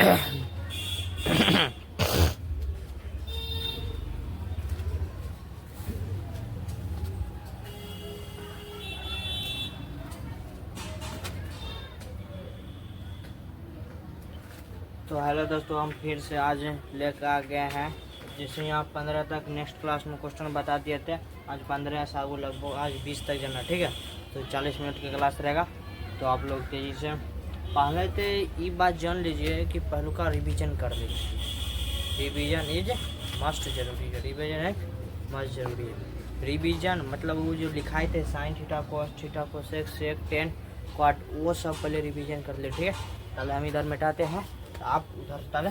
तो हेलो दोस्तों, हम फिर से आज लेकर आ गए हैं। जैसे यहाँ 15 तक नेक्स्ट क्लास में क्वेश्चन बता दिए थे, आज 15 से आगे लगभग आज 20 तक जाना, ठीक है। तो 40 मिनट की क्लास रहेगा, तो आप लोग तेज़ी से पहले तो ये बात जान लीजिए कि पहलू का रिवीजन कर लीजिए। रिवीजन इज मस्ट जरूरी है, रिवीजन है मस्ट जरूरी है। रिवीजन मतलब वो जो लिखाए थे sine theta cos theta cosec sec tan cot, वो सब पहले रिवीजन कर ले, ठीक है। पहले हम इधर मिटाते हैं, तो आप उधर पहले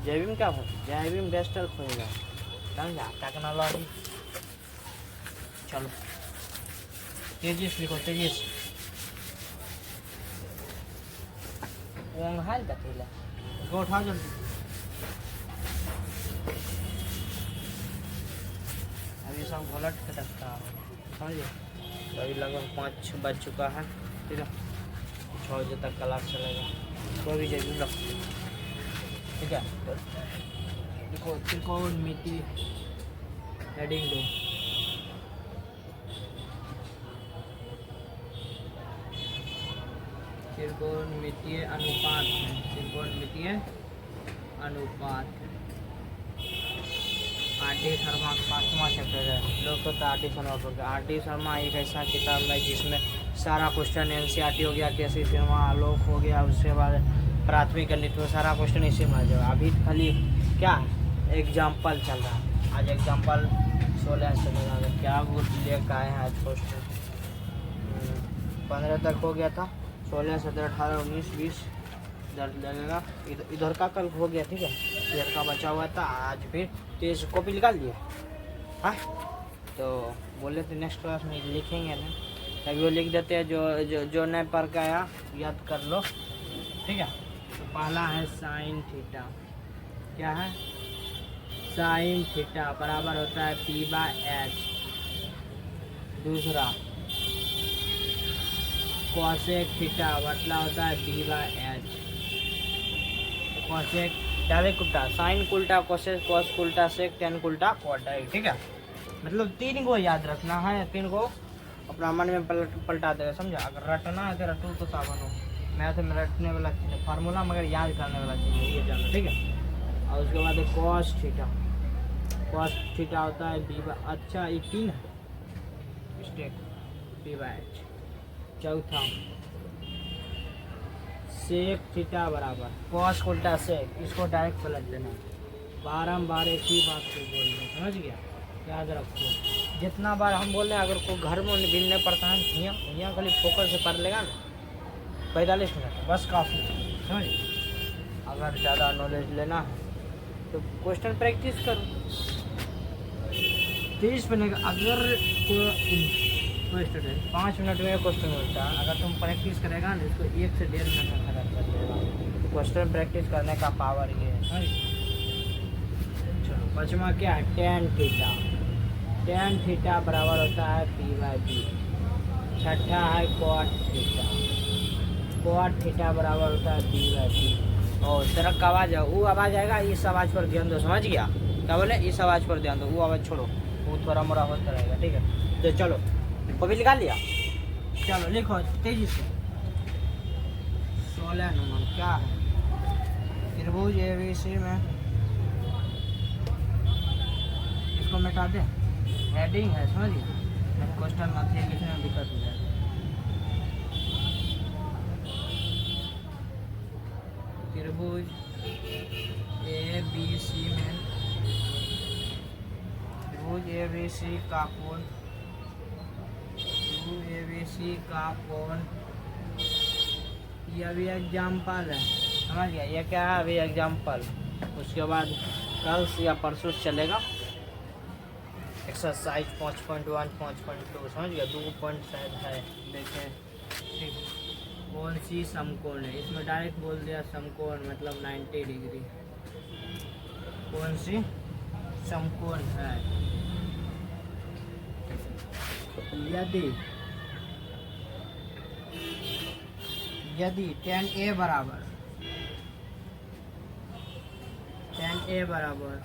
जैविम क्या हो, जैविम बेस्टर खोएगा, समझा टेक्नोलॉजी। चलो तेजी से लिखो, तेजी से हाल का थैला इसको उठाओ जल्दी। अभी सब घोलट के रखता है, समझिए। तो अभी लगभग 5 बज चुका है, ठीक है। 6 बजे तक क्लास चलेगा, कोई भी जरूर रख, ठीक है। तो देखो त्रिकोणमिति हेडिंग दो, त्रिकोणमितीय अनुपात है, त्रिकोणमितीय अनुपात। आर.डी. शर्मा का 5वां चैप्टर है, लोग तो आर.डी. शर्मा पढ़ के। आर.डी. शर्मा एक ऐसा किताब है जिसमें सारा क्वेश्चन एनसीईआरटी हो गया, केसी शर्मा, आलोक हो गया, उसके बाद प्राथमिक गणित में सारा क्वेश्चन इसी में आ जाएगा। अभी खाली क्या एग्जाम्पल चल रहा है, आज एग्जाम्पल 16 से लगा क्या वो लेकर आए हैं आज क्वेश्चन। 15 तक हो गया था, 16 17 18 19 20 इधर लगेगा, इधर का कल हो गया, ठीक है। इधर का बचा हुआ था आज फिर, तो इस कॉपी निकाल दिया। हाँ, तो बोले तो नेक्स्ट क्लास में लिखेंगे ना, तभी वो लिख देते हैं। जो नहीं पढ़ के आया याद कर लो, ठीक है। तो पहला है साइन थीटा, क्या है साइन थीटा बराबर होता है P/H। दूसरा कॉसेक थीटा मतलब होता है B/H। कॉसेक डायरेक्ट उल्टा, साइन उल्टा कोसेक, कॉस उल्टा सेक, टेन उल्टा क्वाट, ठीक है। मतलब 3 को याद रखना है, 3 को अपना मन में पलटा देगा, समझा। अगर रटना है तो रटो तो सावन हो, मैथ में रटने वाला फार्मूला मगर याद करने वाला चीज़ ये जानो, ठीक है। और उसके बाद कॉस थीटा, कॉस थीटा होता है B/, अच्छा ये 3 है मिस्टेक, B/H। चौथा सेक थीटा बराबर कॉस उल्टा सेक, इसको डायरेक्ट पलट देना। बारम्बार एक ही बात को बोलना, समझ गया, याद रखो। जितना बार हम बोल रहे हैं, अगर कोई घर में बिनने पड़ता है यहाँ खाली फोकस से पढ़ लेगा ना 45 मिनट बस काफ़ी, समझ। अगर ज़्यादा नॉलेज लेना है तो क्वेश्चन प्रैक्टिस करो 30 मिनट। अगर कोई स्टूडेंट 5 मिनट में क्वेश्चन मिलता है, अगर तुम प्रैक्टिस करेगा ना इसको 1 से 1.5 मिनट में खत्म कर देगा। क्वेश्चन प्रैक्टिस करने का पावर ये है, समझ। चलो 5वां क्या है, टेन थीटा। टेन थीटा बराबर होता है P/B। छठा है क्वाट थीटा, क्वाट थीटा बराबर होता है B/B। और तरक का आवाज़ है, वो आवाज़ आएगा, इस आवाज़ पर ध्यान दो, समझ गया क्या बोले, इस आवाज़ पर ध्यान दो, वो आवाज़ छोड़ो, वो थोड़ा मोड़ा होता रहेगा, ठीक है। तो चलो कॉपी निकाल लिया, चलो लिखो तेजी से। 16 नंबर क्या है, त्रिभुज ABC में, इसको मिटा दे, हेडिंग है, समझिए। क्वेश्चन आते हैं, लिखने में दिक्कत हो जाएगी। त्रिभुज ABC में, त्रिभुज ABC का कोण, ABC का कोण, ये अभी एग्जाम्पल है, समझ गया। ये क्या है, अभी एग्जाम्पल। उसके बाद कल या परसों चलेगा एक्सरसाइज 5.1 5.2, समझ गया। 2 पॉइंट शायद है, देखें, ठीक। कौन सी समकोण है, इसमें डायरेक्ट बोल दिया समकोण मतलब 90 डिग्री। कौन सी समकोण है, यदि tan A बराबर ए बराबर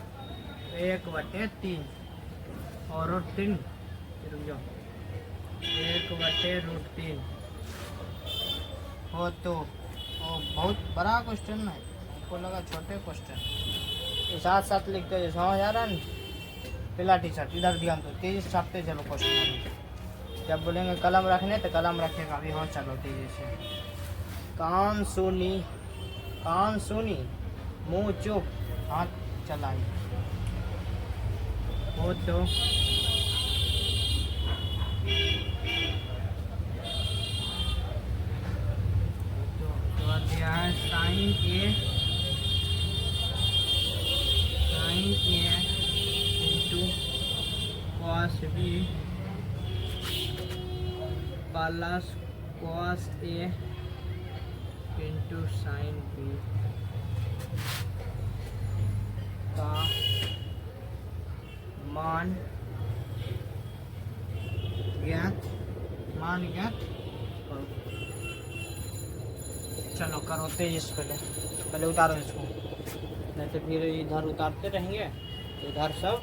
1/3 और √3, रुक जाओ, 1/√3 हो तो बहुत बड़ा क्वेश्चन है, हमको लगा छोटे क्वेश्चन। साथ साथ लिखते हैं, समझ आ रहा है ना। पहला टी-शर्ट इधर ध्यान दो, तेजी छापते चलो क्वेश्चन। जब बोलेंगे कलम रखने तो कलम रखेगा अभी। हाँ चलो तेजी से। कान सुनी मुँह चुप हाथ चलाई हो तो दिया है sine A into cos B plus cos A into sine B का मान ज्ञात करो। चलो करो तेजी से, पहले उतारो इसको, नहीं तो फिर इधर उतारते रहेंगे तो इधर सब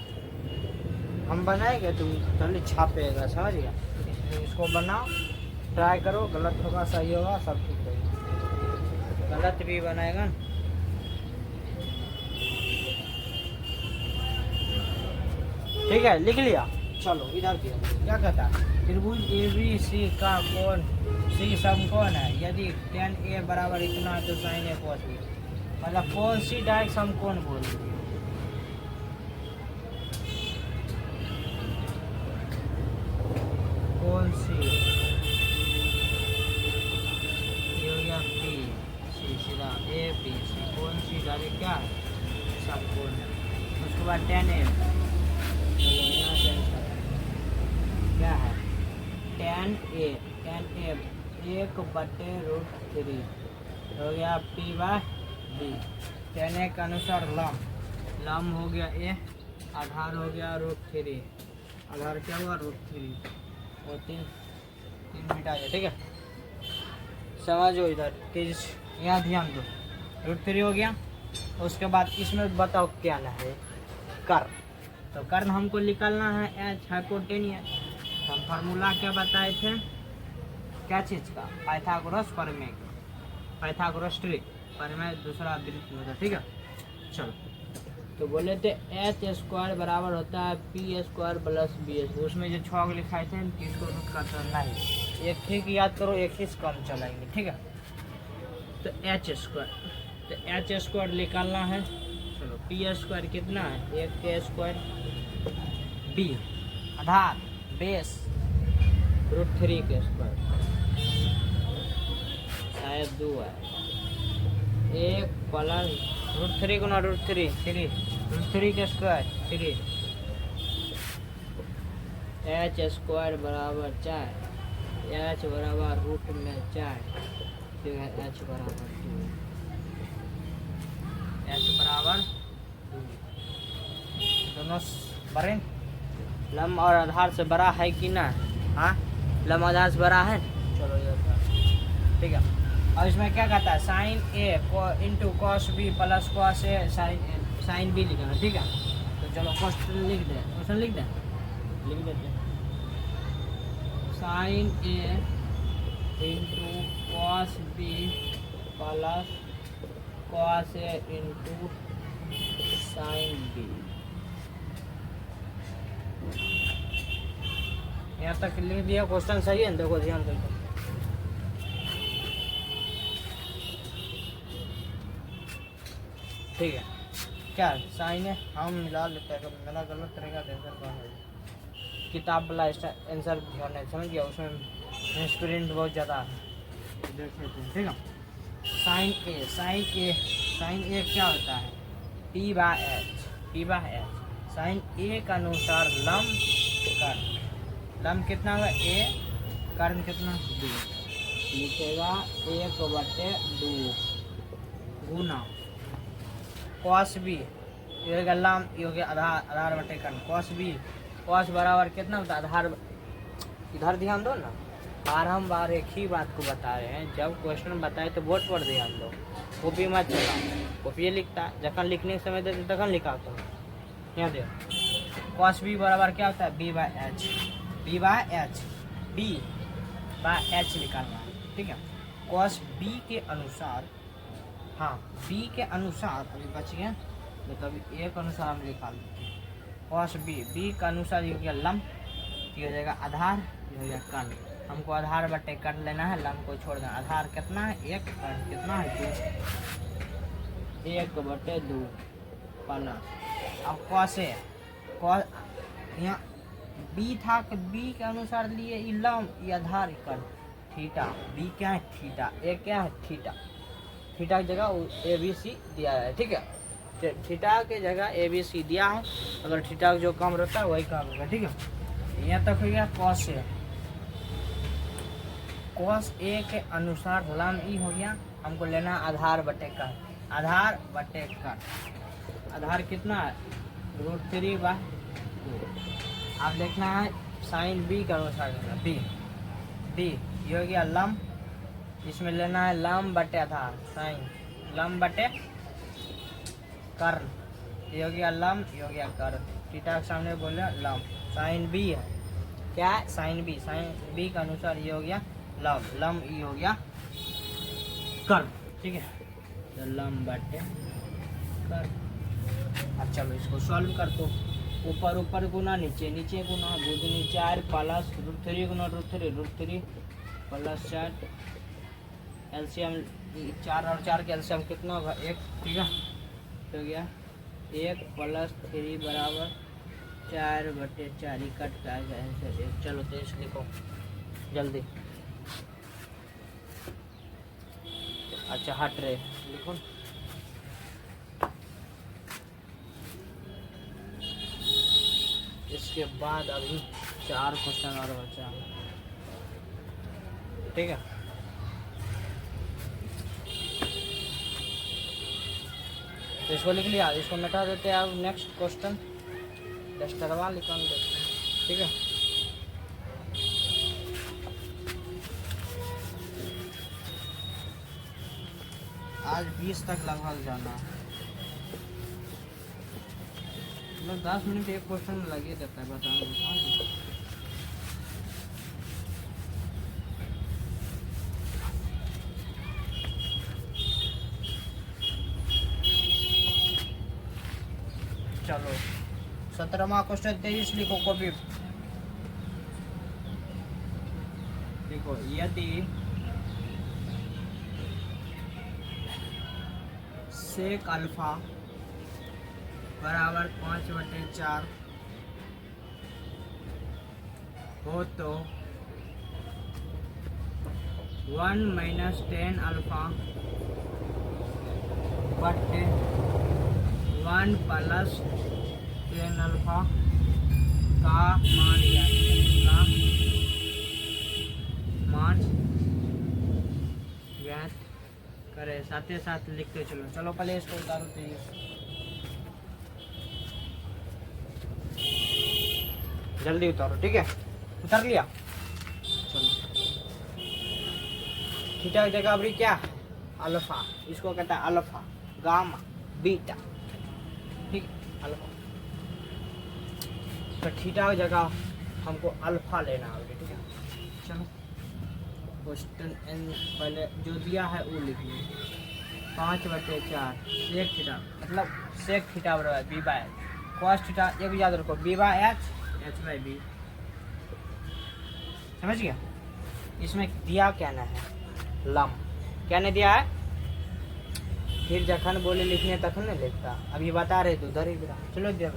हम बनाएंगे, तुम पहले छापेगा, समझ गया। इसलिए इसको बनाओ, ट्राई करो, गलत होगा सही होगा सब ठीक होगा। गलत भी बनाएगा ना। ठीक है, लिख लिया। चलो इधर क्या कहता है, त्रिभुज ABC का कोण C समकोण है। यदि tan A बराबर इतना है तो sin A cos B, मतलब कोण C डायरेक्ट समकोण बोल दीजिए। कोण C ये हो गया P C सीधा ABC, कोण C डायरेक्ट क्या है, समकोण है। उसके बाद tan A क्या है, tan A 1/√3 हो गया P/B। tan A के अनुसार लंब हो गया A, आधार हो गया √3, आधार क्या हुआ √3, और तीन मिटा जाए। ठीक है, समझो इधर तेज, यहाँ ध्यान दो। √3 हो गया, उसके बाद इसमें बताओ क्या ना है, कर्ण। तो कर्ण हमको निकालना है H हाइपोटेनियस। हम फार्मूला क्या बताए थे, क्या चीज़ का, पाइथागोरस प्रमेय, पाइथागोरस ट्रिक प्रमेय, दूसरा वृत्त में। ठीक है, चलो तो बोले थे H² बराबर होता है P² + BS। उसमें जो 6 लिखाए थे किसको रूट करना नहीं, एक ठीक याद करो, एक ही कम चलाएंगे। ठीक है, तो H² निकालना है। चलो P² कितना है, 1 B आधार बेस √3 के स्क्वायर, शायद 2 है, 1 + √3 गुना √3 √3 के स्क्वायर 3, H² बराबर 4, H बराबर √4, फिर H बराबर 2, H बराबर 2, दोनों बड़े, लंब और आधार से बड़ा है कि ना, हाँ लंब आधार से बड़ा है। चलो ये ठीक है, और इसमें क्या कहता है, sine A into cos B plus cos A sine B लिखना। ठीक है, तो चलो क्वेश्चन लिख देते हैं। Sine A into cos B plus cos A into sine B। यहाँ तक लिख दिया, क्वेश्चन सही है, देखो ध्यान दो। ठीक है, क्या साइन है हम मिला लेते हैं, मेरा गलत रहेगा आंसर कौन है, किताब वाला आंसर ध्यान नहीं, समझ गया, उसमें स्टूडेंट बहुत ज़्यादा है, देख लेते हैं। ठीक है, साइन ए क्या होता है, P/H। साइन ए का अनुसार लंब कितना होगा A, कर्ण कितना 2, लिखेगा 1/2 गुना कॉस B, ये होगा लंब, ये हो गया आधार बटे कर्ण, कॉस B कॉस बराबर कितना होता है, आधार। इधर ध्यान दो ना, बार एक ही बात को बता रहे हैं, जब क्वेश्चन बताए तो बोर्ड पर ध्यान दो। कॉपी मत चला, कॉपी लिखता जखन लिखने के समय देते तखन लिखा करो। यहाँ दे कॉस बी बराबर क्या होता है, B by H, B by H, B by H निकालना है, ठीक है। कॉस बी के अनुसार, हाँ बी के अनुसार अभी बच गया, तो अभी ए के अनुसार हम निकाल देते हैं। कॉस बी, बी का अनुसार ये हो गया लंब, ये हो जाएगा आधार, ये हो गया कर्ण। हमको आधार बटे कर्ण लेना है, लंब को छोड़ देना। आधार कितना है 1, कर्ण कितना है 2, 1/2 प्लस। अब कॉस ए, कॉस यहाँ बी था कि बी के अनुसार लिए ये लंब, ये आधार कर्ण, थीटा, बी क्या है थीटा, ए क्या है थीटा, थीटा की जगह ए बी सी दिया है, ठीक है। थीटा के जगह ए बी सी दिया है, अगर थीटा जो काम रहता है वही काम होगा, ठीक है। यहाँ तक हो गया कॉस ए, कॉस ए के अनुसार लंब ई हो गया, हमको लेना है आधार बटे कर्ण, आधार बटे कर्ण। आधार कितना है √3/2। आप देखना है साइन बी के अनुसार लेना, बी बी ये हो गया लंब, इसमें लेना है लंब बटे आधार, साइन लंब बटे कर्ण, ये हो गया लंब, ये हो गया कर्ण। थीटा के सामने बोले लंब, साइन बी है क्या है साइन बी, साइन बी के अनुसार ये हो गया लंब, लंब ये हो गया कर्ण, ठीक है। तो लंब बटे कर्ण। अब चलो इसको सॉल्व कर दो, ऊपर ऊपर गुना नीचे नीचे गुना, 2 दूनी 4 प्लस √3 गुना √3 प्लस 4, एलसीएम 4 और 4 के एलसीएम कितना होगा 1, ठीक है। तो गया 1 + 3 बराबर 4/4, कट का आंसर 1। चलो तो इस लिखो जल्दी, अच्छा हट रहे लिखो। इसके बाद अभी 4 क्वेश्चन और बचा, ठीक है। तो इसको लिख लिया, इसको मिटा देते हैं। अब नेक्स्ट क्वेश्चन डस्टरवा निकाल देते हैं, ठीक है। आज 20 तक लगभग जाना है, मतलब 10 मिनट एक क्वेश्चन में लगे रहता है बताने में। चलो 17वां क्वेश्चन 23 लिखो कॉपी, देखो यदि सेक अल्फा बराबर 5/4 हो तो 1 - 10 अल्फा बटे 1 + 10 अल्फा का मान ज्ञात करे। साथ ही साथ लिखते चलो। चलो पहले इसको उतारो, जल्दी उतारो, ठीक है। उतार लिया, चलो। थीटा की जगह अभी क्या अल्फा, इसको कहता है अल्फा, गामा, बीटा, ठीक है अल्फा। तो थीटा की जगह हमको अल्फा लेना है, ठीक है। चलो क्वेश्चन एन पहले जो दिया है वो लिख लीजिए, 5/4 सेक थीटा, मतलब सेक थीटा बराबर b/h, कॉस थीटा ये भी याद रखो b/h, h/b, समझ गया। इसमें दिया क्या ना है लंब, क्या नहीं दिया है, फिर जखन बोले लिखने तखन नहीं लिखता, अभी बता रहे तो उधर ही गिरा। चलो दिया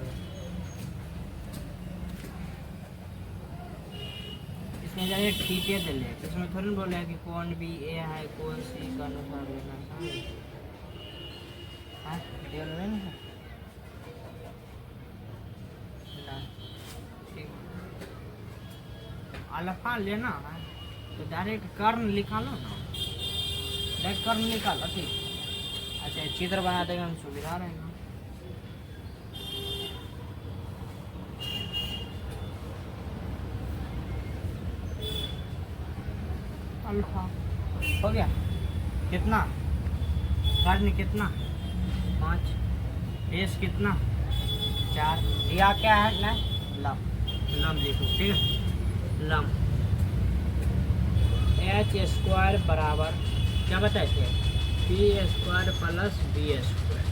इसमें जाए ठीके दे ले, इसमें थोड़ी बोले कि कौन बी ए है कौन सी का अनुसार लेना है, वीडियो में नहीं है ना, ठीक। अल्फा लेना है तो डायरेक्ट कर्ण निकालो ना, डायरेक्ट कर्ण निकालो, ठीक। अच्छा चित्र बना देंगे हम, सुविधा रहेगा। अल्फा हो गया कितना कर्ण कितना 5, देश कितना 4, या क्या है ना लम, लम देखो ठीक है। लम एच स्क्वायर बराबर क्या बताए थे P square plus B square.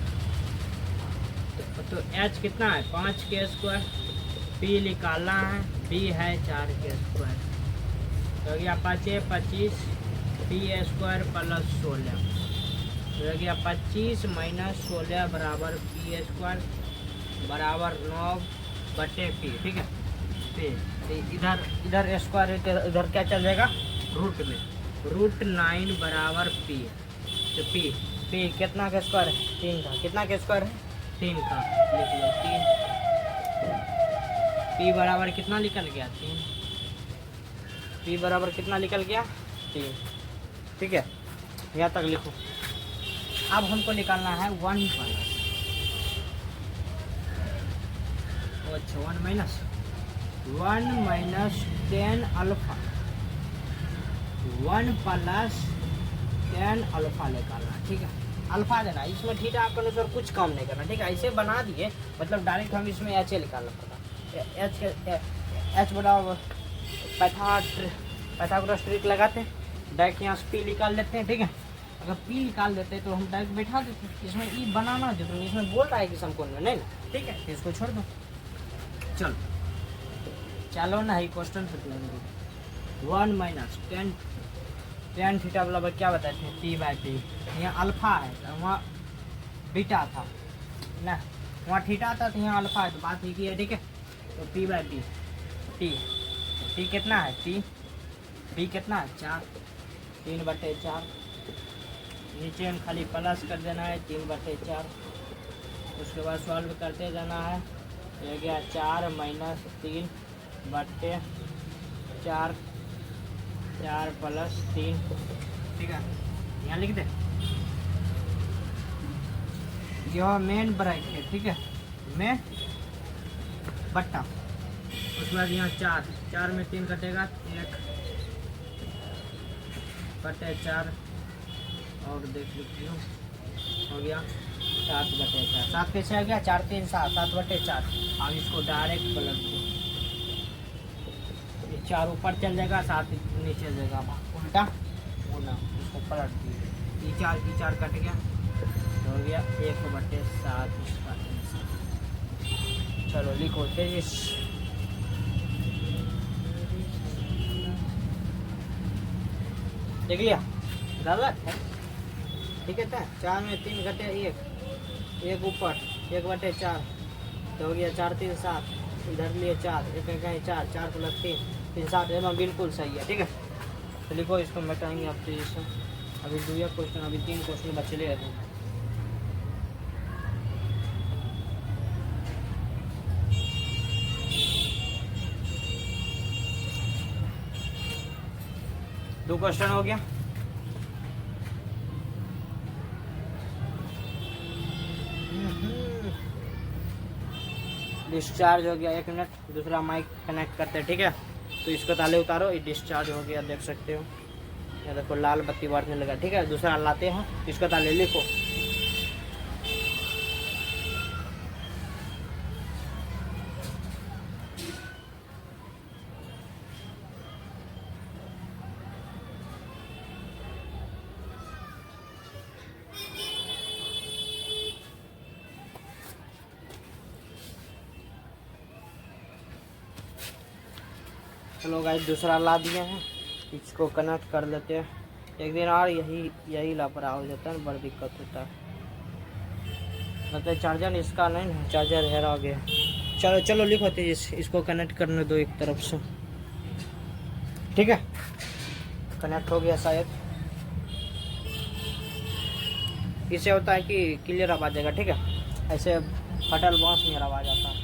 तो एच कितना है 5 के स्क्वायर, पी निकालना है, बी है 4 के स्क्वायर, तो गया 5 25 पी स्क्वायर प्लस 16, तो गया 25 माइनस 16 बराबर पी स्क्वायर बराबर 9 बटे पी। ठीक है, पी इधर इधर स्क्वायर इधर क्या चल जाएगा रूट में, रूट 9 बराबर पी। तो पी कितना का स्क्वायर है 3 का, कितना का स्क्वायर है 3 का, लिख लो 3। पी बराबर कितना निकल गया 3, पी बराबर कितना निकल गया 3। ठीक है, यहाँ तक लिखो। अब हमको निकालना है 1 प्लस, अच्छा 1 माइनस 10 अल्फा, 1 प्लस 10 अल्फा निकालना। ठीक है, अल्फा देना, इसमें थीटा के अनुसार कुछ काम नहीं करना। ठीक है, ऐसे बना दिए मतलब डायरेक्ट हम इसमें एच निकालना पड़ता। एच के एच बराबर पैथागोरस ट्रिक लगाते हैं, डायरेक्ट यहाँ से पी निकाल लेते हैं। ठीक है, अगर पी निकाल देते हैं तो हम डायरेक्ट बैठा देते हैं, इसमें ई बनाना जरूरी, इसमें बोल रहा है कि समकोण में नहीं ना। ठीक है, इसको छोड़ दो, चलो ना ही क्वेश्चन पे लेंगे। 1 माइनस 10 थीटा वाला क्या बताए थे पी बाई पी, यहाँ अल्फा है तो वहाँ बीटा था ना, वहाँ थीटा था तो यहाँ अल्फा है, तो बात एक ही है। ठीक है, तो पी बाई पी, टी कितना है पी कितना है 4, 3/4, नीचे में खाली प्लस कर देना है 3/4, उसके बाद सॉल्व करते जाना है। ये गया 4 माइनस 3/4, 4 प्लस 3। ठीक है, यहाँ लिख दे, यह मेन ब्रैकेट है। ठीक है, में बट्टा, उसके बाद यहाँ 4 में 3 कटेगा 1/4, और देख लीजिए हो गया 7/4। 7 कैसे आ गया 4 3 7, 7/4। अब इसको डायरेक्ट पलट दो, 4 ऊपर चल जाएगा 7 नीचे जाएगा, उल्टा होना, इसको पलट दिए, ये 4 कट गया, हो गया 1/7 इसका आंसर। चलो लिखो 23, देख लिया गलत है। ठीक है, 4 में 3 घटे 1 ऊपर 1/4, तो हो गया 4 3 7, इधर लिए 4 1 कहीं 4 प्लस 3 7, एकदम बिल्कुल सही है। ठीक है, तो लिखो, इसको मिटाएंगे आप तो। अभी 2 क्वेश्चन, अभी 3 क्वेश्चन बचले हैं। दो क्वेश्चन हो गया। डिस्चार्ज हो गया, 1 मिनट, दूसरा माइक कनेक्ट करते हैं। ठीक है, तो इसको ताले उतारो, ये डिस्चार्ज हो गया, देख सकते हो, ये देखो लाल बत्ती बढ़ने लगा। ठीक है, दूसरा लाते हैं, इसको ताले लिखो। चलो गाइस, दूसरा ला दिए हैं, इसको कनेक्ट कर लेते हैं। एक दिन और यही लापरवाह हो जाता है, बड़ा दिक्कत होता है। मतलब चार्जर इसका नहीं ना, चार्जर हेरा गया। चलो लिखो, इसको कनेक्ट करने दो एक तरफ से। ठीक है, कनेक्ट हो गया शायद, इससे होता है कि क्लियर आवाज आएगा। ठीक है, ऐसे फटल बांस में आवाज आता है।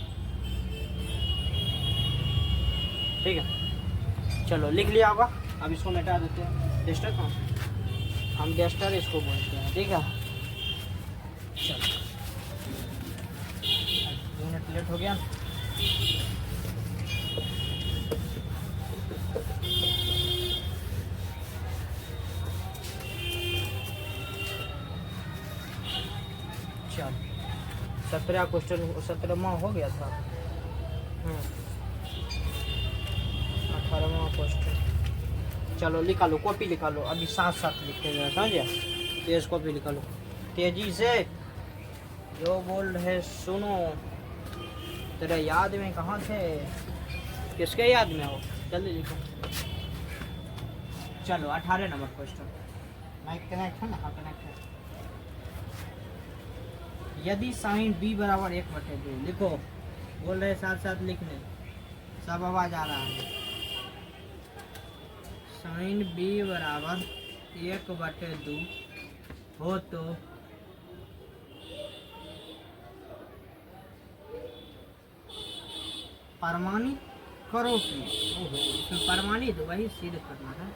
ठीक है, चलो लिख लिया होगा। अब इसको मिटा देते हैं। डस्टर कहाँ, हम डस्टर इसको बोलते हैं। ठीक है, चलो 2 मिनट लेट हो गया। 17 क्वेश्चन 17वां हो गया था। 18वां क्वेश्चन। चलो निकालो, कॉपी निकालो, अभी साथ साथ लिखते हैं, समझे? तेज कॉपी निकालो तेजी से। जो बोल रहे सुनो। तेरे याद में कहाँ थे? किसके याद में हो? जल्दी लिखो। चलो 18 नंबर क्वेश्चन। माइक कनेक्ट है ना? हाँ कनेक्ट है। यदि साइन b बराबर 1/2 लिखो। बोल रहे साथ साथ लिखने, सब आवाज आ रहा है। साइन b बराबर 1/2 हो तो परमाणु करो कि। इसमें परमाणु तो वही सिद्ध करना है।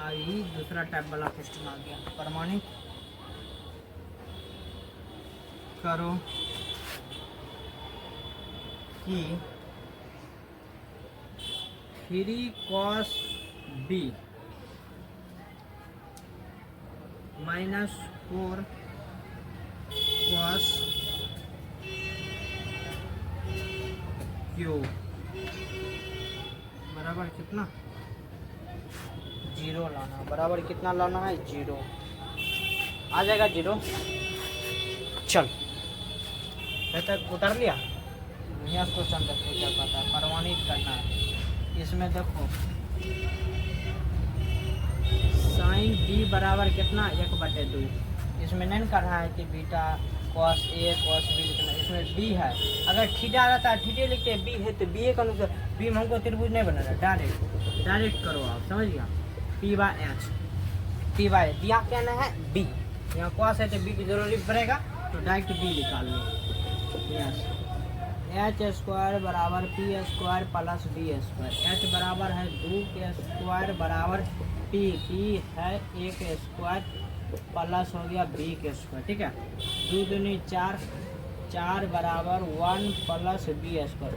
अभी दूसरा टाइप वाला क्वेश्चन आ गया। परमाणु करो कि 3 cos b minus 4 cos q बराबर कितना? 0 लाना। बराबर कितना लाना है? 0 आ जाएगा। 0 चल तक उतर लिया। यहाँ क्वेश्चन देखो क्या कहता है। प्रमाणित करना है। इसमें देखो साइन b बराबर कितना? 1/2। इसमें नहीं कर रहा है कि beta cos a cos b लिखना। इसमें b है। अगर थीटा रहता है थीटे लिखते हैं, b है तो b का अनुसार। b में हमको त्रिभुज नहीं बनाना, डायरेक्ट करो आप, समझ गया? p/h p/h दिया क्या ना है? b। यहाँ cos है तो b की जरूरी पड़ेगा, तो डायरेक्ट b निकाल लो। यस h² बराबर p² प्लस b²। h बराबर है 2 बराबर p है 1² प्लस हो गया b²। ठीक है, 2 दूनी 4 4 बराबर 1 प्लस b²।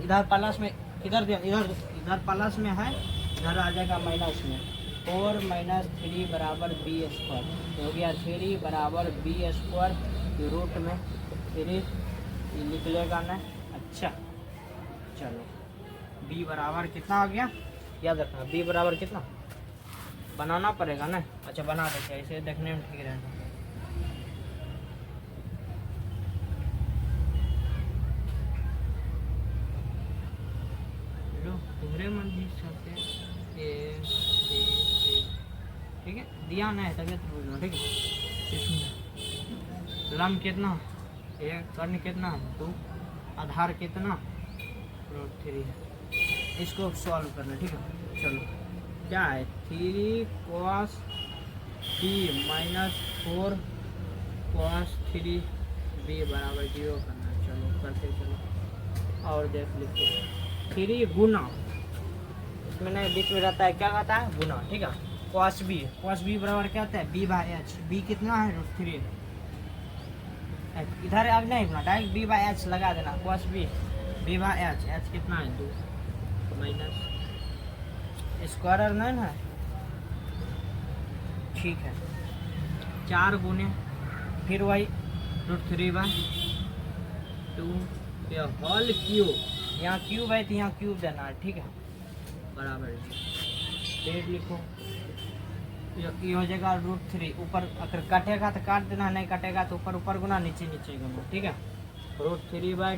इधर प्लस में इधर इधर प्लस में है, इधर आ जाएगा माइनस में। 4 - 3 बराबर b² हो गया। 3 बराबर b² रूट में 3 निकलेगा ना। अच्छा चलो b बराबर कितना आ गया? याद रखना b बराबर कितना बनाना पड़ेगा ना। अच्छा बना देते, इसे देखने में ठीक रहेगा। तुम्हारे मन भी सकते ए बी सी। ठीक है, दिया ना है तबियत बोलना। ठीक है, इसमें लम कितना? 1, कर्ण कितना? 2, आधार कितना? √3। इसको सॉल्व करना। ठीक है, चलो क्या है? 3 cos b minus 4 cos 3b बराबर 0 करना है। चलो करते चलो। और देख लिखो 3 गुना, इसमें नहीं बीच में रहता है, क्या कहता है? गुना। ठीक है, cos b बराबर क्या होता है? b/h। b कितना है? √3। इधर अब नहीं गुना, डायरेक्ट b/h लगा देना। cos b/h, h कितना है? 2 माइनस स्क्वायर नहीं है। ठीक है, 4 गुने फिर वही √3/2 होल क्यूब। यहाँ क्यूब है तो यहाँ क्यूब देना है। ठीक है, बराबर फिर लिखो ये हो जाएगा √3। ऊपर अगर कटेगा तो काट देना, नहीं कटेगा तो ऊपर ऊपर गुना, नीचे नीचे गुना। ठीक है, √3/2।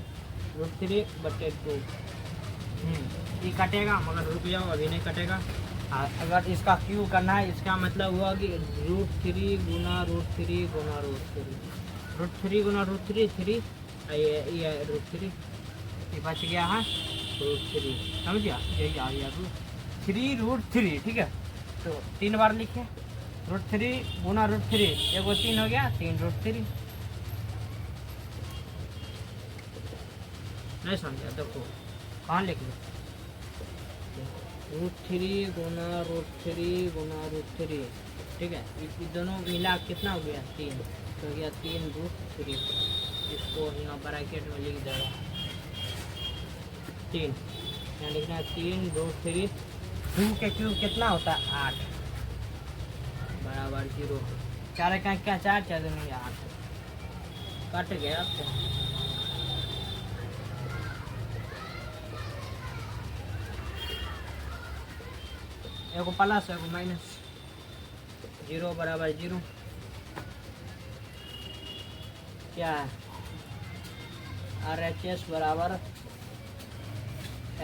ये कटेगा मगर रुक जाओ, अभी नहीं कटेगा। अगर इसका क्यू करना है, इसका मतलब हुआ कि √3 गुना √3 गुना √3 √3 गुना √3 3 ये √3 ये बच गया है √3। समझ गया? यही आ गया √3। ठीक है, तो 3 बार लिखे √3 गुना √3, एगो 3 हो गया, 3 √3। नहीं समझा? देखो कहाँ लिख लो √3 गुना √3 गुना √3। ठीक है, ये दोनों मिला कितना हो गया? 3। तो हो गया 3 √3। इसको यहाँ ब्रैकेट में लिख दे रहा 3। यहाँ लिखना है 3 √3। 2 के क्यूब कितना होता है? 8 बराबर 0। 4 का क्या? 4 4 दूनी 8। कट गया आपसे। एगो प्लस एगो माइनस, 0 बराबर 0 क्या है, RHS बराबर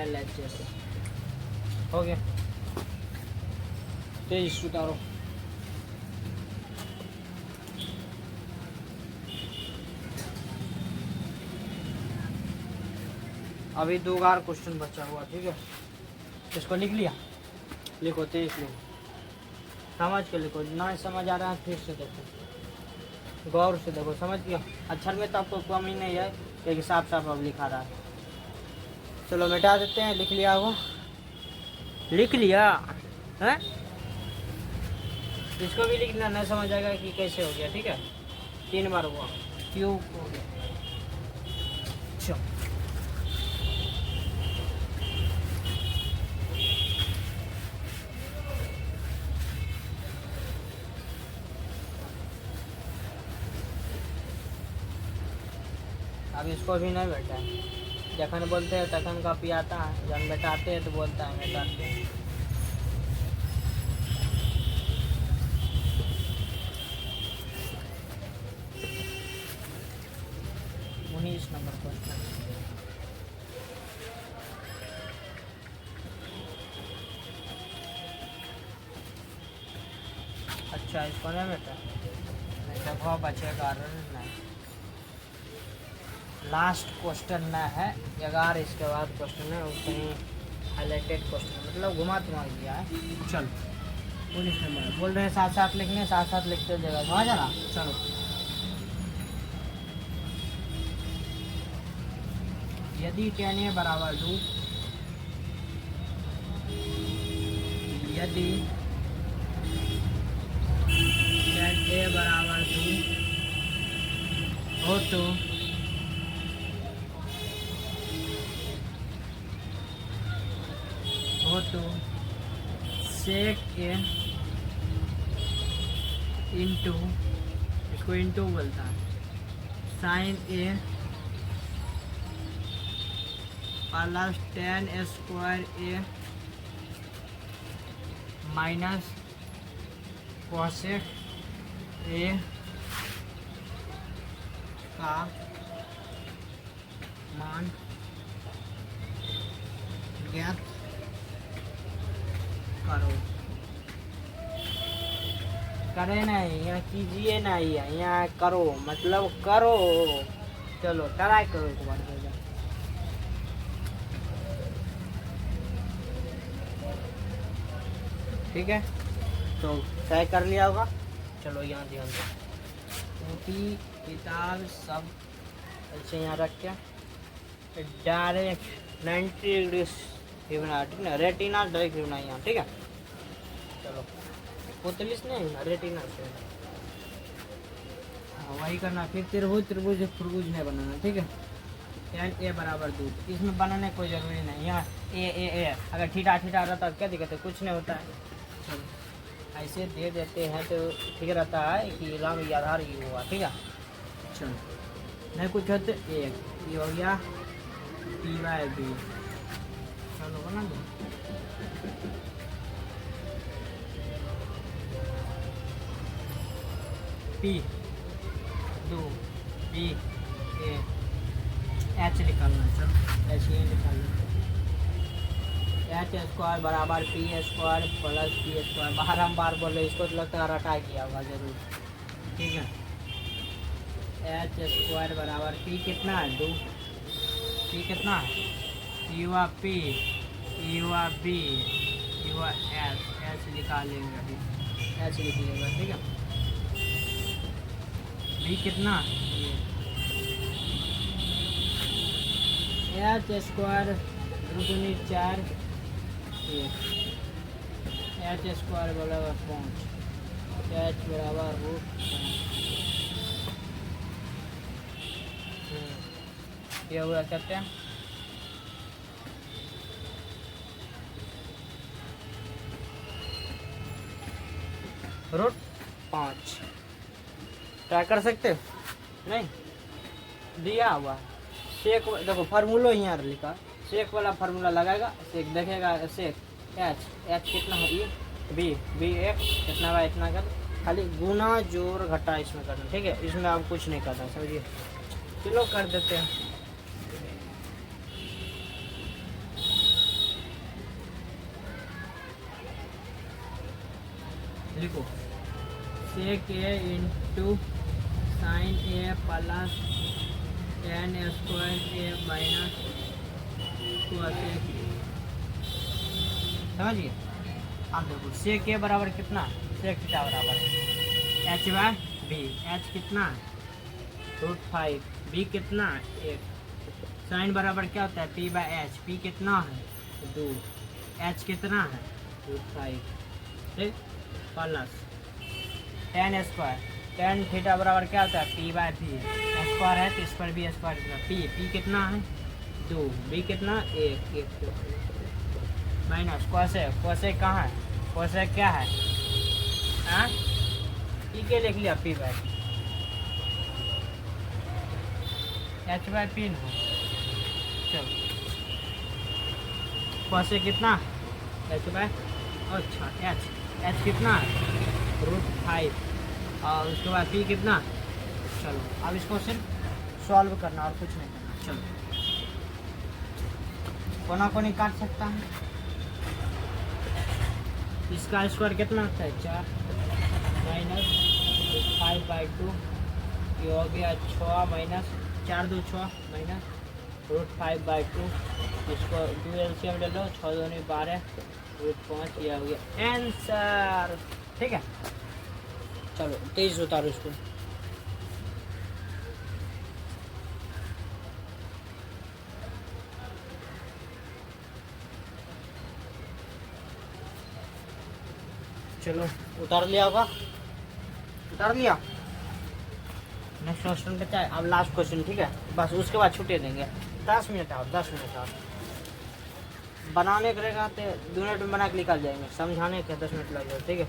LHS। हो गया, तेज उतारो। अभी 2 बार क्वेश्चन बचा हुआ, ठीक है। इसको लिख लिया, लिखो तेज लिखो, समझ के लिखो, ना समझ आ रहा है फिर से देखो, गौर से देखो, समझ गया। अक्षर में तो आपको कमी नहीं है, लेकिन साफ साफ अब लिखा रहा है। चलो मिटा देते हैं, लिख लिया वो, लिख लिया है। इसको भी लिखना, नहीं समझ आएगा कि कैसे हो गया, ठीक है। 3 बार हुआ, क्यों हो गया। चलो अब इसको भी नहीं बैठा है, जखन बोलते हैं तखन कॉपी आता है, जब बैठाते हैं तो बोलता है बैठाते हैं। उन्नीस नंबर क्वेश्चन। अच्छा इसको नहीं बेटा, देखो बचेगा नहीं, लास्ट क्वेश्चन ना है 11, इसके बाद क्वेश्चन है कहीं हाईलाइटेड क्वेश्चन, मतलब घुमा तुमा दिया है। चल 19 नंबर बोल रहे हैं, साथ साथ लिखने, साथ साथ लिखते जगह समझ ना। चलो यदि tan A बराबर 2, यदि tan A बराबर 2 हो तो sec A इंटू, इसको इंटू बोलता है, sin A plus tan square A minus cosec A का मान ज्ञात करो। करे नहीं, यहाँ कीजिए नहीं, यहाँ करो मतलब करो। चलो ट्राई करो एक बार, ठीक है। तो ट्राई कर लिया होगा। चलो यहाँ ध्यान दो, कॉपी किताब सब ऐसे यहाँ रख के डायरेक्ट 90 डिग्री फिरना, ठीक है। रेटिना डायरेक्ट फिरना यहाँ, ठीक है। चलो 45 नहीं, रेटिना से वही करना। फिर त्रिभुज त्रिभुज त्रिभुज नहीं बनाना, ठीक है। tan A बराबर 2, इसमें बनाने की कोई ज़रूरी नहीं। यहाँ ए अगर ठीठा ठीठा रहता है क्या दिक्कत है, कुछ नहीं होता है। चलो ऐसे दे देते हैं तो ठीक रहता है कि लंब आधार ये हुआ, ठीक है। चलो नहीं कुछ होते, एक ये हो गया P/B। चलो बना दो, P2 B A H निकालना। चलो H ये निकाल लो, H स्क्वायर बराबर P square plus P square. बारम्बार बोले, इसको तो लगता है रटा किया होगा जरूर, ठीक है। H स्क्वायर बराबर P कितना है 2, P कितना है युवा P युवा B युवा H, H निकालेंगे अभी, H लिख लेगा, ठीक है। B कितना ये H square root 4 H square बराबर 5, H बराबर रूट, ये हुआ करते हैं रूट 5। ट्राई कर सकते हो नहीं, दिया हुआ सेक, देखो फार्मूलो यहाँ लिखा, सेक वाला फार्मूला लगाएगा, सेक देखेगा, सेक एच कितना है, ई बी एक कितना बा इतना कर, खाली गुना जोड़ घटा इसमें करना, ठीक है। इसमें आप कुछ नहीं करना, समझिए। चलो कर देते हैं। लिखो सेक ए इंटू साइन ए प्लस टेन स्क्वायर ए माइनस कोसेक, समझिए। अब देखो सेक ए बराबर कितना, सेक थीटा बराबर एच बाय बी, एच कितना √5, बी कितना 1, साइन बराबर क्या होता है पी बाय एच, पी कितना है 2, एच कितना है √5, ठीक, plus ten square, tan theta बराबर क्या होता है पी बाय बी, स्क्वायर है तो इस पर भी स्क्वायर, पी कितना है 2, बी कितना 1 माइनस कोसेक कहाँ है, कोसेक क्या है, हाँ पी के लिख लिया P by H by P हो, चलो कोसेक कितना एच बाय, अच्छा एच कितना √5 और उसके बाद पी कितना, चलो अब इसको सिर्फ सॉल्व करना और कुछ नहीं करना। चलो कोना कोनी काट सकता है, इसका स्क्वायर कितना होता है 4 माइनस 5/2, ये हो गया 6 माइनस 4 2 6 माइनस √5/2, इसको 2 एलसीएम ले लो, 6 2 12 √5, ये हो गया आंसर, ठीक है। चलो 23 उतारो इसको, चलो उतार लिया होगा, उतार लिया। नेक्स्ट क्वेश्चन बचा है, अब लास्ट क्वेश्चन, ठीक है, बस उसके बाद छुट्टी देंगे, 10 मिनट और 10 मिनट और बनाने करेगा तो 2 मिनट में बना के निकाल जाएंगे, समझाने के 10 मिनट लग जाए, ठीक है।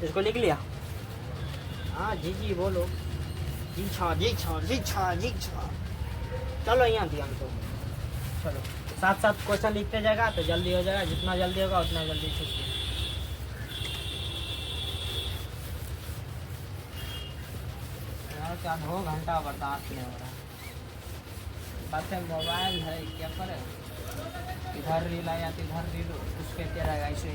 इसको लिख लिया, हाँ जी बोलो, जी छा, चलो यहाँ ध्यान दो, चलो साथ साथ क्वेश्चन लिखते जाएगा तो जल्दी हो जाएगा, जितना जल्दी होगा उतना जल्दी छुट्टी। क्या 2 घंटा बर्दाश्त नहीं हो रहा, बात है मोबाइल है क्या करे, इधर रील आया तो इधर रील उसके क्या रहेगा, ऐसे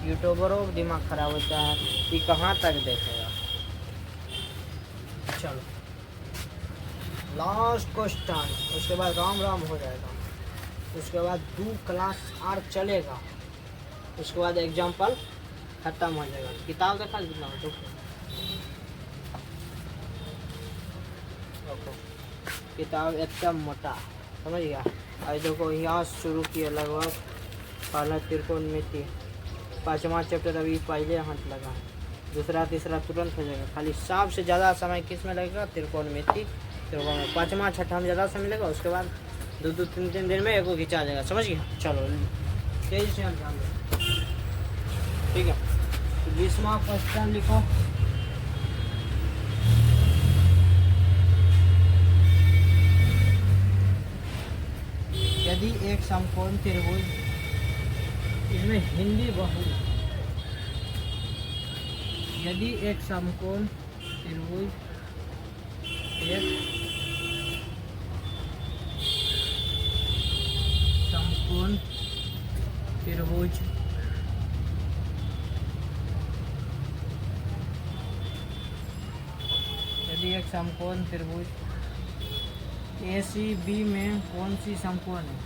यूट्यूबरों का दिमाग खराब होता है कि कहाँ तक देखेगा। चलो लास्ट क्वेश्चन, उसके बाद राम हो जाएगा, उसके बाद 2 क्लास और चलेगा, उसके बाद एग्जाम्पल खत्म हो जाएगा। किताब देखा कितना किताब एकदम मोटा, समझ गया। आज देखो यहाँ शुरू किया, लगभग पहला त्रिकोणमिति, 5वां चैप्टर अभी पहले हाथ लगा, दूसरा तीसरा तुरंत हो जाएगा। खाली सबसे ज़्यादा समय किस में लगेगा, त्रिकोणमिति, 5वां 6वां में ज़्यादा समय लगेगा, उसके बाद 2 3 दिन में एक खिंचा जाएगा, समझ गया। चलो तेजी से ध्यान दो, ठीक है। 20वां क्वेश्चन लिखो, यदि एक समकोण त्रिभुज, इसमें हिंदी बहुत, यदि एक समकोण त्रिभुज एक समकोण त्रिभुज यदि एक समकोण त्रिभुज ACB में कौन सी समकोण है,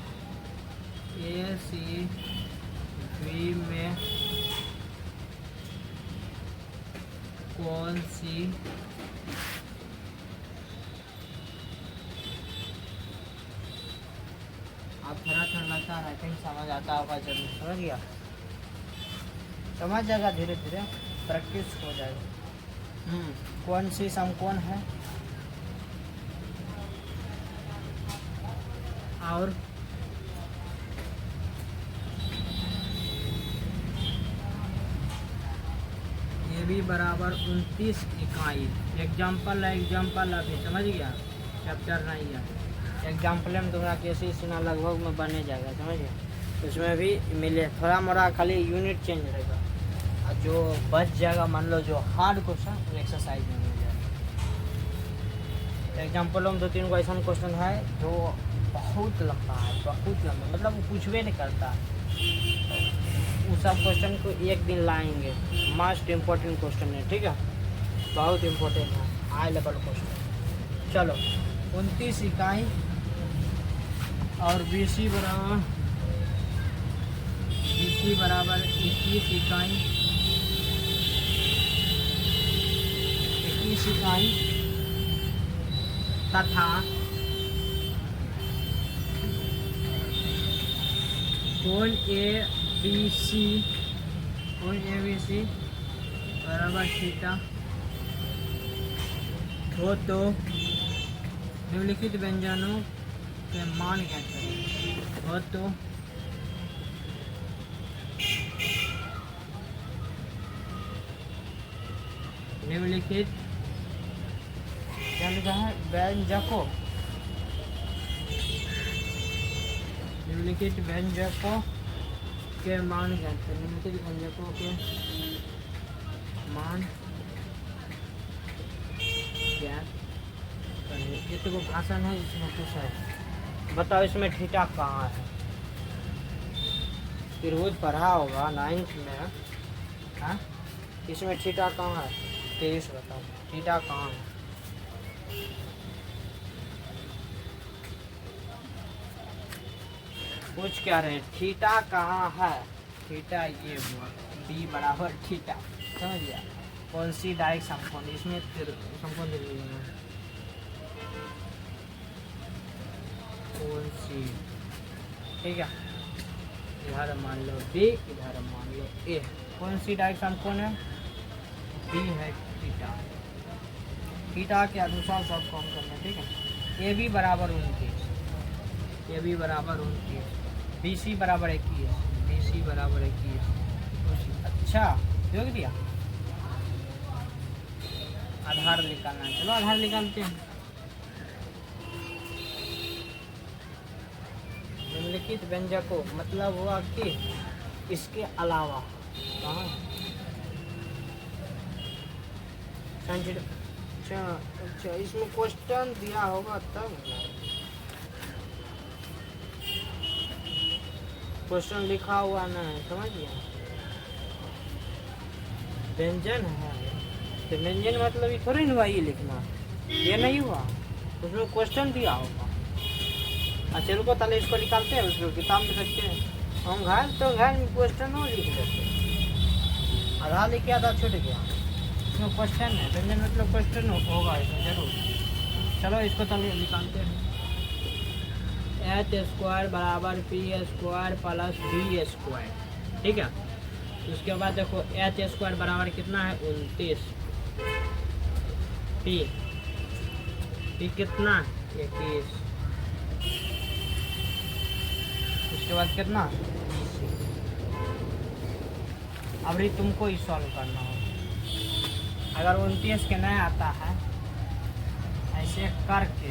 ACB में कौन सी आप थोड़ा लगता है, कहीं समझ आता होगा जरूर, समझ गया, समझ जाएगा, धीरे धीरे प्रैक्टिस हो जाएगा। कौन सी समकोण है, और ये भी बराबर 29 इकाई। एग्जाम्पल अभी समझ गया, चैप्टर नहीं है। एग्जाम्पल में तुम्हारा कैसे सीना लगभग में बने जाएगा, समझ गया। उसमें भी मिले थोड़ा मोड़ा खाली यूनिट चेंज रहेगा, और जो बच जाएगा मान लो जो हार्ड क्वेश्चन एक्सरसाइज में मिल जाएगा। एग्जाम्पल में 2-3 को ऐसा क्वेश्चन है जो बहुत लंबा है, बहुत लंबा, मतलब वो कुछ भी नहीं करता। उस सब क्वेश्चन को एक दिन लाएंगे। मोस्ट इम्पोर्टेंट क्वेश्चन है, ठीक है, बहुत इम्पोर्टेंट है, हाई लेवल क्वेश्चन। चलो 29 इकाई और BC बराबर 21 इकाई, 21 इकाई तथा कोण ABC बराबर थीटा हो तो निम्नलिखित व्यंजनों के मान ज्ञात करें। हो तो निम्नलिखित क्या लिखा है, व्यंजकों, निम्नलिखित व्यंजकों के मान ज्ञात करें। निम्नलिखित व्यंजकों के मान ज्ञात करें। ये तो भाषण है, इसमें कुछ है, बताओ इसमें थीटा कहाँ है। त्रिभुज पढ़ा होगा 9th में, हाँ, इसमें थीटा कहाँ है, 23 बताओ थीटा कहाँ है। पूछ क्या रहे, थीटा कहाँ है। थीटा ये हुआ B बराबर थीटा, समझ गया। कौन सी डायरेक्ट समकोण, इसमें समकोण दे दीजिए, कौन सी, ठीक है। इधर मान लो B, इधर मान लो A। कौन सी डायरेक्ट समकोण है, B है थीटा। थीटा के अनुसार सब कौन करना, ठीक है। AB बराबर 29, AB बराबर 29, BC बराबर 21, BC बराबर 21। अच्छा जोड़ दिया। आधार निकालना है, चलो आधार निकालते हैं। निम्नलिखित व्यंजकों मतलब हुआ कि इसके अलावा कहाँ, अच्छा इसमें क्वेश्चन दिया होगा तब, क्वेश्चन लिखा हुआ ना है, समझ गया। व्यंजन है तो व्यंजन मतलब ये थोड़ी हुआ ये लिखना, ये नहीं हुआ, उसमें क्वेश्चन दिया होगा। अच्छा रुको ताले इसको निकालते हैं, उसको किताब में रखते हैं। हम घर तो घर में क्वेश्चन हो लिख देते, आधा लिख के आधा छूट गया। इसमें क्वेश्चन है, व्यंजन मतलब क्वेश्चन होगा इसमें जरूर। चलो इसको ताले निकालते हैं। h² बराबर p² प्लस b², ठीक है। उसके बाद देखो h² बराबर कितना है 29, p कितना 21, उसके बाद कितना, अब भी तुमको ही सॉल्व करना होगा। अगर 29 के नहीं आता है, ऐसे करके,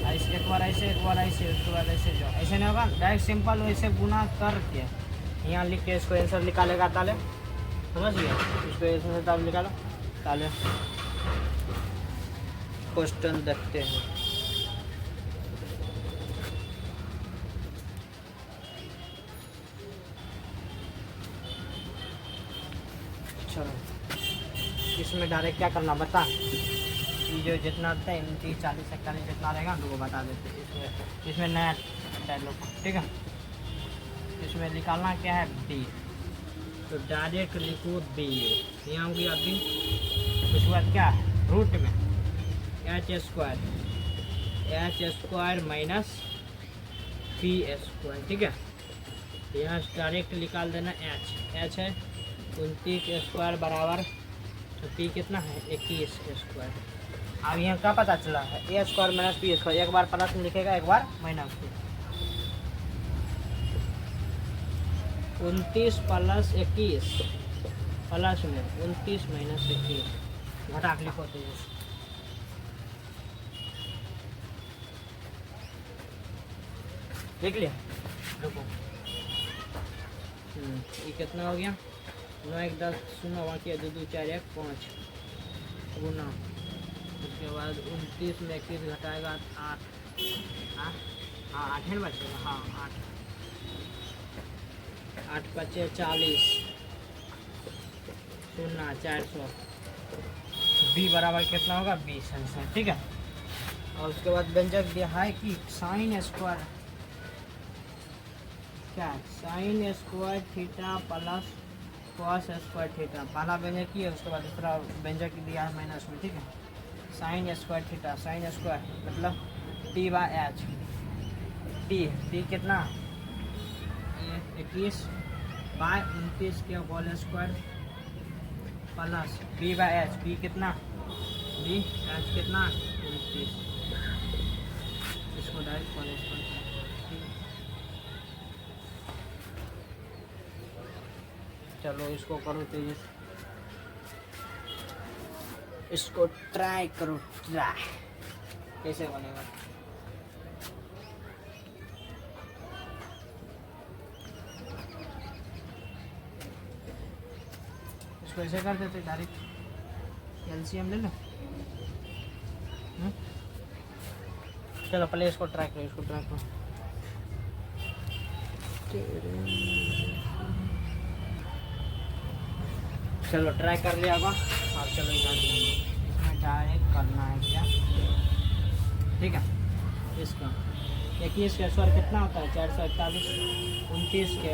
ऐसे एक बार ऐसे, एक बार ऐसे, उसके बाद ऐसे, जो ऐसे नहीं होगा, डायरेक्ट सिंपल वैसे गुना करके यहाँ लिख के इसको आंसर निकालेगा ताले, समझ गया। इसको आंसर तब निकालो ताले। क्वेश्चन देखते हैं। चलो इसमें डायरेक्ट क्या करना बता, ये जो जितना 30, 40, 41 जितना रहेगा तुमको बता देते। इसमें नया डायलॉग, ठीक है। इसमें निकालना क्या है B, तो डायरेक्ट लिखो B, यहाँ होगी अभी। उसके बाद क्या है रूट में h² माइनस p², ठीक है। यहाँ डायरेक्ट निकाल देना h है 29² बराबर, तो p कितना है 21²। अब यहाँ क्या पता चला है a² माइनस p², एक बार प्लस में लिखेगा, एक बार माइनस में। 29 प्लस 21 प्लस में 29 माइनस 21 घटा के लिखो तो देख लिया। देखो ये कितना हो गया 9 1 10 0 बाकी 2 2 4 1 5 गुना उसके बाद 29 में 21 घटाएगा 8 हाँ 8 है बचेगा हाँ 8 बचे 40 0 400 बी बराबर कितना होगा 20 आंसर ठीक है। और उसके बाद व्यंजक दिया है कि साइन स्क्वायर क्या sign square theta plus cos square theta पहला व्यंजक की है। उसके बाद दूसरा व्यंजक दिया है माइनस में ठीक है। Sine square theta sine square मतलब टी बाई एच टी कितना 21 बाय 29 के whole square plus B by H B कितना बी एच कितना 29 इसको डायरेक्ट होल स्क्वायर चलो इसको करो तेजी से इसको ट्राई करो ट्राई कैसे बनेगा। इसको ऐसे कर देते डायरेक्ट एलसीएम ले लो। चलो पहले इसको ट्राई करो इसको ट्राई करो चलो ट्राई कर लिया होगा। अब चलो इसमें डायरेक्ट करना है क्या ठीक है। इसका 21 का स्क्वायर कितना होता है 441 29 के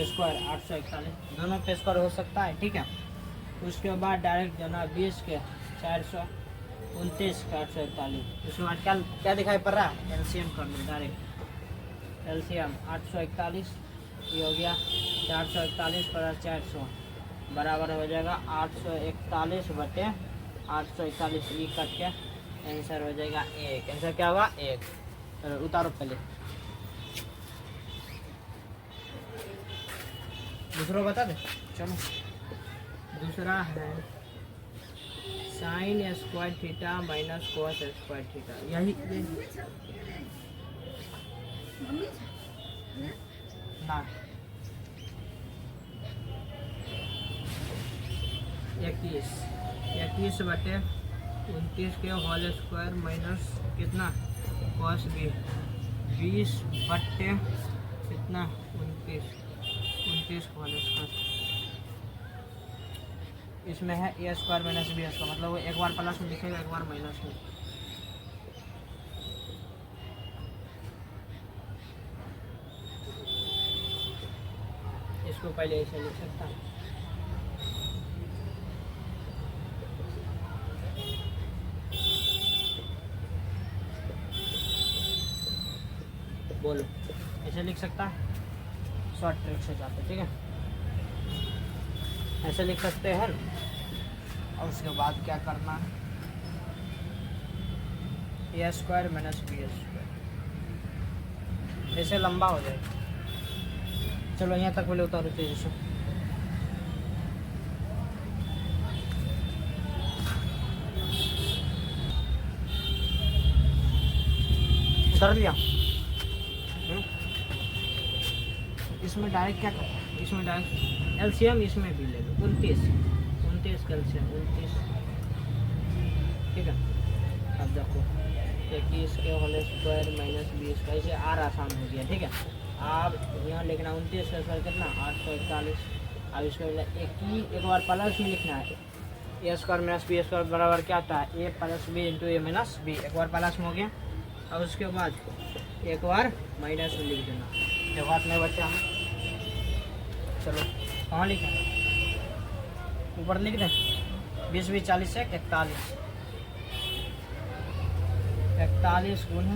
स्क्वायर 841 दोनों पे स्क्वायर हो सकता है ठीक है। उसके बाद डायरेक्ट जाना 20 के 429 का 841 उसके बाद क्या दिखाई पड़ रहा है एलसीएम कर लो डायरेक्ट एलसीएम 841 ये हो गया 441 पर 400 बराबर हो जाएगा 841 बटे 841 ई कट के आंसर हो जाएगा 1 आंसर क्या होगा 1। चलो उतारो पहले दूसरा बता दे। चलो दूसरा है sine square theta minus cos square theta यही ना 21 बटे 29 के होल स्क्वायर माइनस कितना कॉस बी 20 बटे कितना 29 होल स्क्वायर इसमें है ए स्क्वायर माइनस बी स्क्वायर मतलब वो एक बार प्लस में लिखेगा एक बार माइनस में। इसको पहले ऐसे लिख सकता हूँ बोलो ऐसे लिख सकता है शॉर्ट ट्रिक से जाते ठीक है ऐसे लिख सकते हैं। और उसके बाद क्या करना है ए स्क्वायर माइनस बी स्क्वायर ऐसे लंबा हो जाएगा। चलो यहाँ तक पहले उतारो तेजी से उतार लिया। इसमें डायरेक्ट क्या करना इसमें डायरेक्ट एलसीएम इसमें भी ले लो 29 कैल्शियम 29 ठीक है। अब देखो 21 के होल स्क्वायर माइनस 20 का इसे आर आसान हो गया ठीक है। अब यहाँ लिखना 29 का स्क्वायर कितना 841 अब इसको एक बार प्लस में लिखना है ए स्क्वायर माइनस बी स्क्वायर बराबर क्या आता है ए प्लस बी इंटू ए माइनस बी एक बार प्लस में हो गया। अब उसके बाद एक बार माइनस में लिख देना एक बात नहीं बच्चा है। चलो कहाँ लिखें ऊपर लिख दें 20 20 40 से 41 गुण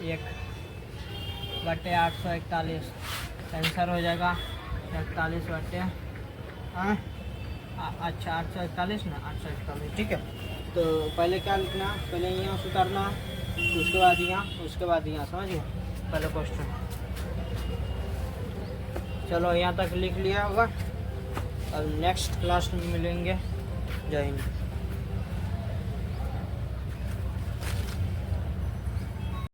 1 बटे 841 आंसर हो जाएगा 41 बटे अच्छा 841 ना 841 ठीक है। तो पहले क्या लिखना पहले यहाँ से उतारना उसके बाद यहाँ समझ गए पहले क्वेश्चन। चलो यहाँ तक लिख लिया होगा अब नेक्स्ट क्लास में मिलेंगे। जय हिंद।